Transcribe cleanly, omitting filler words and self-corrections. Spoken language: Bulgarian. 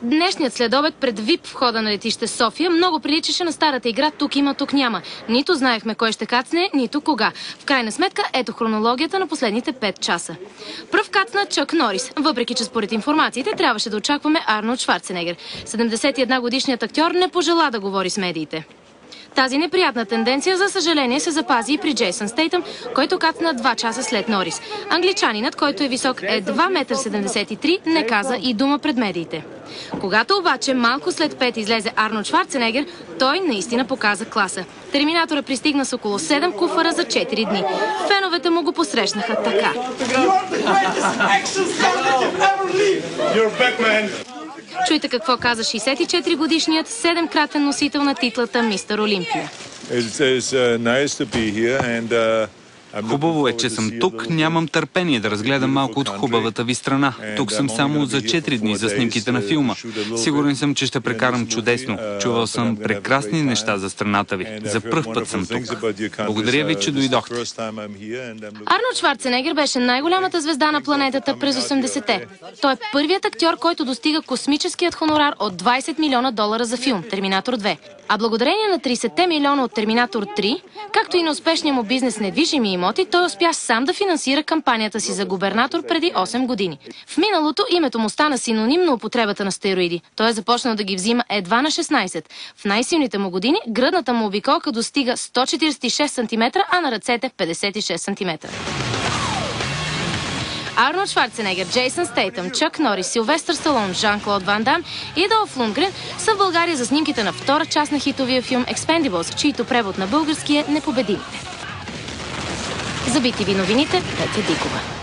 Днешният следобед пред ВИП входа на летище София много приличаше на старата игра "Тук има, тук няма". Нито знаехме кой ще кацне, нито кога. В крайна сметка, ето хронологията на последните 5 часа. Пръв кацна Чак Норис, въпреки че според информациите трябваше да очакваме Арнолд Шварценегер. 71-годишният актьор не пожела да говори с медиите. Тази неприятна тенденция, за съжаление, се запази и при Джейсън Стейтъм, който кацна 2 часа след Норис. Англичанинът, който е висок 2,73 м, не каза и дума пред медиите. Когато обаче малко след 5 излезе Арнолд Шварценегер, той наистина показа класа. Терминатора пристигна с около 7 куфара за 4 дни. Феновете му го посрещнаха така. Чуйте какво каза 64-годишният 7-кратен носител на титлата Мистер Олимпия. Хубаво е, че съм тук. Нямам търпение да разгледам малко от хубавата ви страна. Тук съм само за 4 дни за снимките на филма. Сигурен съм, че ще прекарам чудесно. Чувал съм прекрасни неща за страната ви. За пръв път съм тук. Благодаря ви, че дойдохте. Арнолд Шварценегер беше най-голямата звезда на планетата през 80-те. Той е първият актьор, който достига космическият хонорар от $20 милиона за филм "Терминатор 2". А благодарение на 30 милиона от Терминатор 3, както и на успешния му бизнес недвижими имоти, той успя сам да финансира кампанията си за губернатор преди 8 години. В миналото името му стана синоним на употребата на стероиди. Той е започнал да ги взима едва на 16. В най-силните му години гръдната му обиколка достига 146 см, а на ръцете 56 см. Арнолд Шварценегер, Джейсън Стейтъм, Чак Норис, Силвестър Сталон, Жан-Клод Ван Дам и Долф Лундгрен са в България за снимките на втора част на хитовия филм Expendables, чийто превод на български е "Непобедимите". За BTV новините, Петя Дикова.